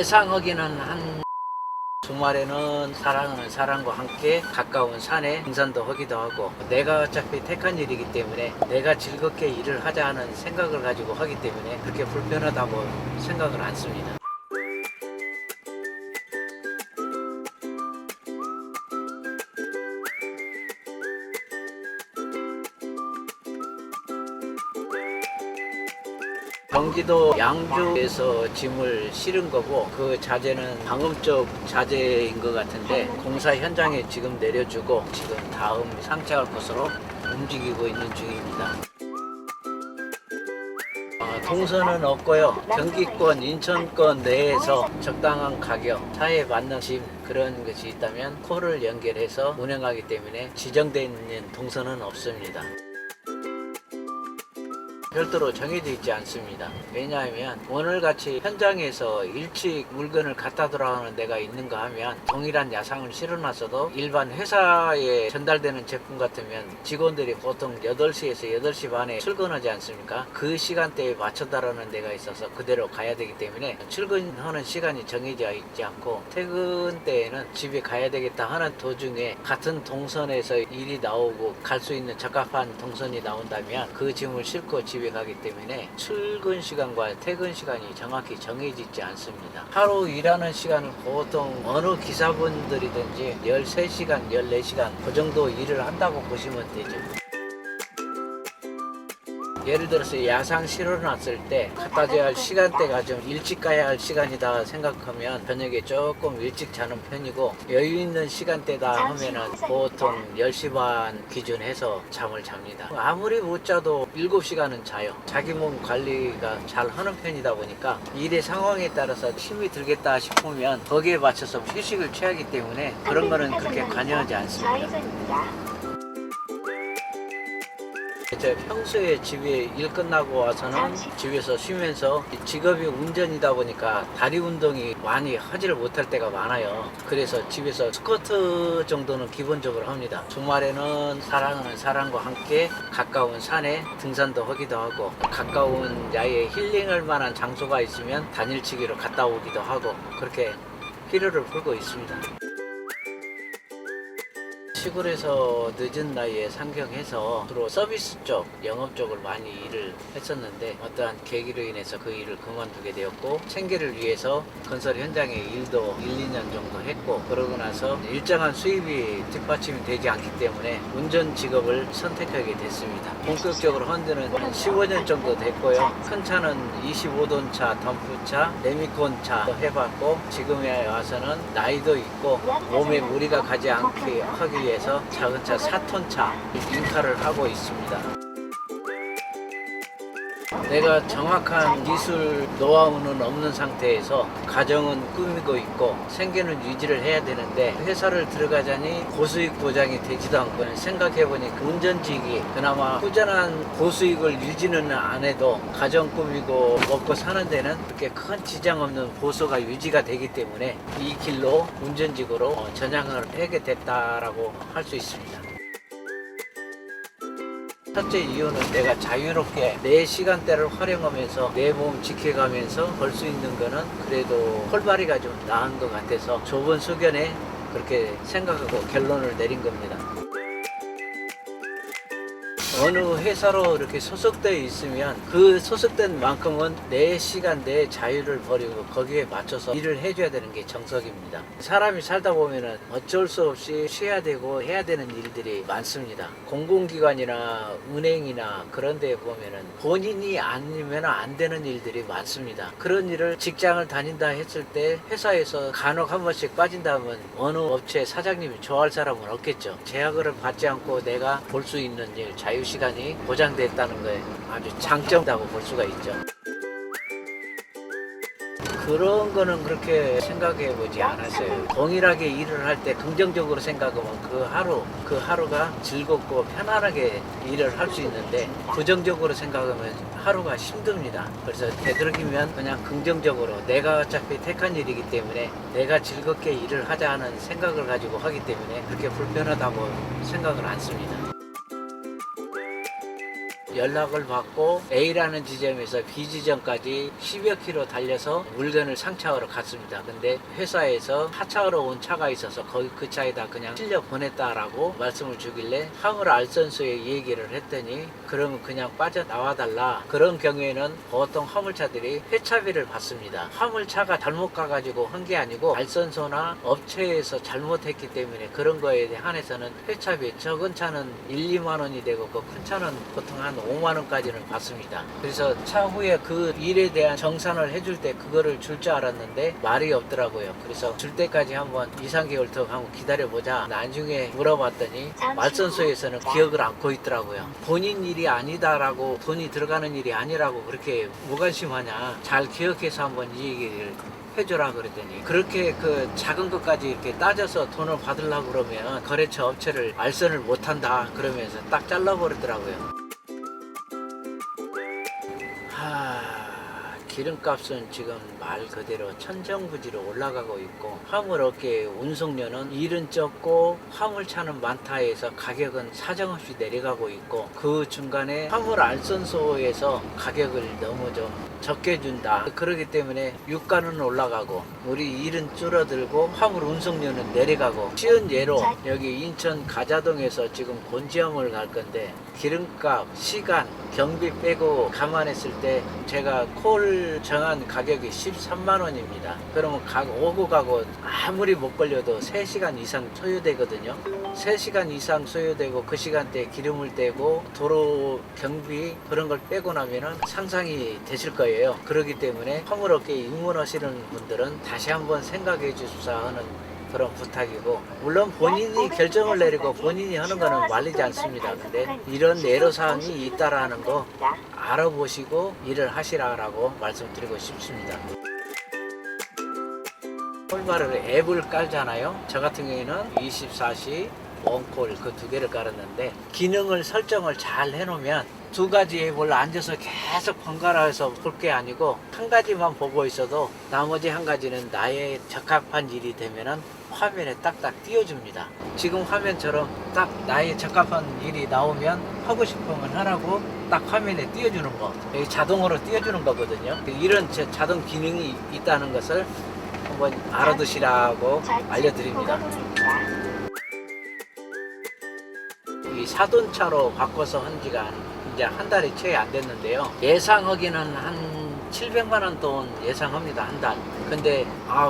예상하기는 한 주말에는 사랑하는 사람과 함께 가까운 산에 등산도 하기도 하고, 내가 어차피 택한 일이기 때문에 내가 즐겁게 일을 하자 하는 생각을 가지고 하기 때문에 그렇게 불편하다고 생각을 않습니다. 경기도 양주에서 짐을 실은 거고, 그 자재는 방음 쪽 자재인 것 같은데 공사 현장에 지금 내려주고 지금 다음 상차할 곳으로 움직이고 있는 중입니다. 동선은 없고요. 경기권, 인천권 내에서 적당한 가격, 차에 맞는 짐 그런 것이 있다면 콜을 연결해서 운행하기 때문에 지정되어 있는 동선은 없습니다. 별도로 정해져 있지 않습니다. 왜냐하면 오늘같이 현장에서 일찍 물건을 갖다 들어가는 데가 있는가 하면 동일한 야상을 실어놨어도 일반 회사에 전달되는 제품 같으면 직원들이 보통 8시에서 8시 반에 출근하지 않습니까? 그 시간대에 맞춰 달하는 데가 있어서 그대로 가야 되기 때문에 출근하는 시간이 정해져 있지 않고, 퇴근 때에는 집에 가야 되겠다 하는 도중에 같은 동선에서 일이 나오고 갈 수 있는 적합한 동선이 나온다면 그 짐을 싣고 집에 가기 때문에 출근 시간과 퇴근 시간이 정확히 정해지지 않습니다. 하루 일하는 시간은 보통 어느 기사분들이든지 13시간, 14시간 그 정도 일을 한다고 보시면 되죠. 예를 들어서 야상 실어놨을 때 갖다 줘야 할 시간대가 좀 일찍 가야 할 시간이다 생각하면 저녁에 조금 일찍 자는 편이고, 여유 있는 시간대다 하면은 보통 10시 반 기준해서 잠을 잡니다. 아무리 못 자도 7시간은 자요. 자기 몸 관리가 잘 하는 편이다 보니까 일의 상황에 따라서 힘이 들겠다 싶으면 거기에 맞춰서 휴식을 취하기 때문에 그런 거는 그렇게 관여하지 않습니다. 제 평소에 집에 일 끝나고 와서는 집에서 쉬면서, 직업이 운전이다 보니까 다리 운동이 많이 하지를 못할 때가 많아요. 그래서 집에서 스쿼트 정도는 기본적으로 합니다. 주말에는 사랑하는 사람과 함께 가까운 산에 등산도 하기도 하고, 가까운 야외 힐링할 만한 장소가 있으면 단일치기로 갔다 오기도 하고, 그렇게 피로를 풀고 있습니다. 시골에서 늦은 나이에 상경해서 주로 서비스 쪽, 영업 쪽을 많이 일을 했었는데 어떠한 계기로 인해서 그 일을 그만두게 되었고, 생계를 위해서 건설 현장에 일도 1, 2년 정도 했고, 그러고 나서 일정한 수입이 뒷받침이 되지 않기 때문에 운전 직업을 선택하게 됐습니다. 본격적으로 한 지는 한 15년 정도 됐고요. 큰 차는 25톤 차, 덤프차, 레미콘 차 해봤고, 지금에 와서는 나이도 있고 몸에 무리가 가지 않게 하기 위해 작은 차 4톤 차 인카를 하고 있습니다. 내가 정확한 기술 노하우는 없는 상태에서 가정은 꾸미고 있고 생계는 유지를 해야 되는데, 회사를 들어가자니 고수익 보장이 되지도 않고, 생각해보니 운전직이 그나마 꾸준한 고수익을 유지는 안 해도 가정 꾸미고 먹고 사는 데는 그렇게 큰 지장 없는 보수가 유지가 되기 때문에 이 길로 운전직으로 전향을 하게 됐다라고 할 수 있습니다. 첫째 이유는 내가 자유롭게 내 시간대를 활용하면서 내 몸 지켜가면서 벌 수 있는 거는 그래도 홀바리가 좀 나은 것 같아서 좁은 소견에 그렇게 생각하고 결론을 내린 겁니다. 어느 회사로 이렇게 소속되어 있으면 그 소속된 만큼은 내 시간, 내 자유를 버리고 거기에 맞춰서 일을 해줘야 되는 게 정석입니다. 사람이 살다 보면은 어쩔 수 없이 쉬어야 되고 해야 되는 일들이 많습니다. 공공기관이나 은행이나 그런 데 보면은 본인이 아니면 안 되는 일들이 많습니다. 그런 일을 직장을 다닌다 했을 때 회사에서 간혹 한 번씩 빠진다면 어느 업체 사장님이 좋아할 사람은 없겠죠. 제약을 받지 않고 내가 볼 수 있는 일, 시간이 보장됐다는 거에 아주 장점이라고 볼 수가 있죠. 그런 거는 그렇게 생각해 보지 않았어요. 동일하게 일을 할 때 긍정적으로 생각하면 그 하루가 즐겁고 편안하게 일을 할 수 있는데, 부정적으로 생각하면 하루가 힘듭니다. 그래서 되도록이면 그냥 긍정적으로, 내가 어차피 택한 일이기 때문에 내가 즐겁게 일을 하자 하는 생각을 가지고 하기 때문에 그렇게 불편하다고 생각을 않습니다. 연락을 받고 A라는 지점에서 B 지점까지 10여 킬로 달려서 물건을 상차하러 갔습니다. 근데 회사에서 하차하러 온 차가 있어서 거기 그 차에다 그냥 실려 보냈다라고 말씀을 주길래 화물 알선소에 얘기를 했더니 그러면 그냥 빠져나와 달라. 그런 경우에는 보통 화물차들이 회차비를 받습니다. 화물차가 잘못 가가지고 한 게 아니고 알선소나 업체에서 잘못했기 때문에 그런 거에 한해서는 회차비 적은 차는 1, 2만 원이 되고 그 큰 차는 보통 한 5만 원까지는 받습니다. 그래서 차후에 그 일에 대한 정산을 해줄 때 그거를 줄 줄 알았는데 말이 없더라고요. 그래서 줄 때까지 한번 2, 3개월 더 한번 기다려보자. 나중에 물어봤더니 말선소에서는 기억을 안고 있더라고요. 본인 일이 아니다라고 돈이 들어가는 일이 아니라고 그렇게 무관심하냐. 잘 기억해서 한번 이 얘기를 해줘라 그랬더니 그렇게 그 작은 것까지 이렇게 따져서 돈을 받으려고 그러면 거래처 업체를 알선을 못한다 그러면서 딱 잘라버리더라고요. 기름값은 지금 말 그대로 천정부지로 올라가고 있고 화물업계의 운송료는 일은 적고 화물차는 많다 해서 가격은 사정없이 내려가고 있고 그 중간에 화물 알선소에서 가격을 너무 좀 적게 준다. 그렇기 때문에 유가는 올라가고 우리 일은 줄어들고 화물 운송료는 내려가고 쉬운 예로 여기 인천 가자동에서 지금 곤지암을 갈 건데 기름값, 시간, 경비 빼고 감안했을 때 제가 콜 정한 가격이 13만 원입니다. 그러면 오고 가고 아무리 못 걸려도 3시간 이상 소요되거든요. 3시간 이상 소요되고 그 시간대에 기름을 떼고 도로 경비 그런 걸 빼고 나면은 상상이 되실 거예요. 그렇기 때문에 화물업계에 입문하시는 분들은 다시 한번 생각해 주십사 하는 그런 부탁이고 물론 본인이 결정을 내리고 본인이 하는 거는 말리지 않습니다. 근데 이런 애로사항이 있다라는 거 알아보시고 일을 하시라라고 말씀드리고 싶습니다. 콜바를 앱을 깔잖아요. 저 같은 경우에는 24시 원콜 그 두 개를 깔았는데 기능을 설정을 잘 해놓으면 두 가지 앱을 앉아서 계속 번갈아서 볼 게 아니고 한 가지만 보고 있어도 나머지 한 가지는 나의 적합한 일이 되면은 화면에 딱딱 띄워줍니다. 지금 화면처럼 딱 나의 적합한 일이 나오면 하고 싶으면 하라고 딱 화면에 띄워주는 거. 여기 자동으로 띄워주는 거거든요. 이런 자동 기능이 있다는 것을 한번 알아두시라고 알려드립니다. 이 사돈차로 바꿔서 한 지가 이제 한 달이 채 안 됐는데요. 예상하기는 한 700만 원 돈 예상합니다. 한 달. 근데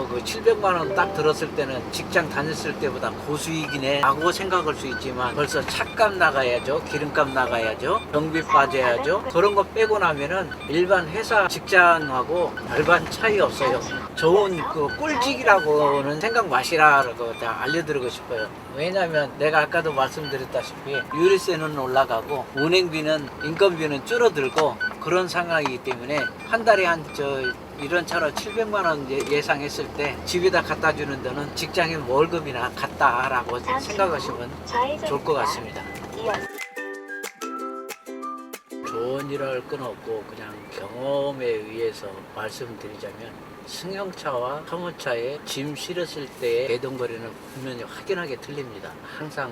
그 700만 원 딱 들었을 때는 직장 다녔을 때보다 고수익이네 라고 생각할 수 있지만 벌써 차값 나가야죠. 기름값 나가야죠. 경비 빠져야죠. 그런 거 빼고 나면은 일반 회사 직장하고 별반 차이 없어요. 좋은 그 꿀직이라고는 생각 마시라고 다 알려드리고 싶어요. 왜냐면 내가 아까도 말씀드렸다시피 유류세는 올라가고 운행비는 인건비는 줄어들고 그런 상황이기 때문에 한 달에 이런 차로 700만 원 예상했을 때 집에다 갖다 주는 데는 직장인 월급이나 같다라고 생각하시면 좋을 것 같습니다. 좋은 일을 끊었고 그냥 경험에 의해서 말씀드리자면 승용차와 화물차에 짐 실었을 때의 배동거리는 분명히 확연하게 틀립니다. 항상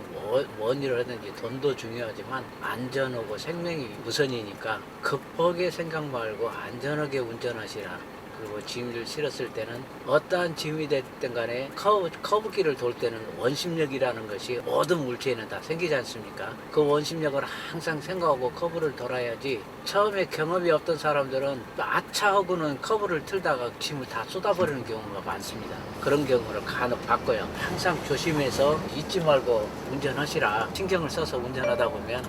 뭔 일을 하든지 돈도 중요하지만 안전하고 생명이 우선이니까 급하게 생각 말고 안전하게 운전하시라. 그리고 짐을 실었을 때는 어떠한 짐이 됐든 간에 커브길을 돌 때는 원심력이라는 것이 모든 물체에는 다 생기지 않습니까? 그 원심력을 항상 생각하고 커브를 돌아야지 처음에 경험이 없던 사람들은 아차하고는 커브를 틀다가 짐을 다 쏟아버리는 경우가 많습니다. 그런 경우를 간혹 봤고요. 항상 조심해서 잊지 말고 운전하시라. 신경을 써서 운전하다 보면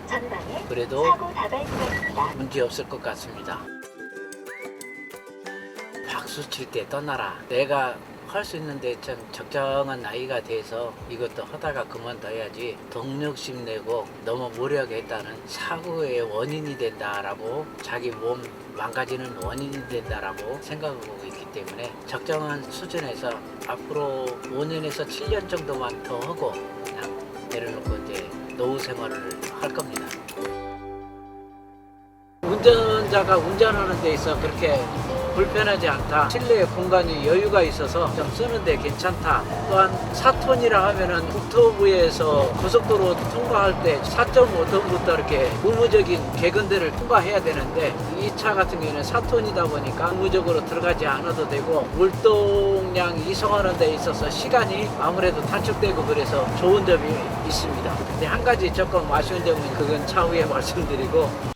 그래도 문제 없을 것 같습니다. 박수 칠 때 떠나라. 내가 할 수 있는데 참 적정한 나이가 돼서 이것도 하다가 그만둬야지 동력심 내고 너무 무리하게 했다는 사고의 원인이 된다라고 자기 몸 망가지는 원인이 된다라고 생각하고 있기 때문에 적정한 수준에서 앞으로 5년에서 7년 정도만 더 하고 그냥 내려놓고 이제 노후 생활을 할 겁니다. 운전자가 운전하는 데 있어 그렇게 불편하지 않다. 실내 공간이 여유가 있어서 좀 쓰는데 괜찮다. 또한 4톤이라 하면은 국토부에서 고속도로 통과할 때 4.5톤부터 이렇게 의무적인 개근대를 통과해야 되는데 이 차 같은 경우에는 4톤이다 보니까 의무적으로 들어가지 않아도 되고 물동량 이송하는 데 있어서 시간이 아무래도 단축되고 그래서 좋은 점이 있습니다. 근데 한 가지 조금 아쉬운 점은 그건 차후에 말씀드리고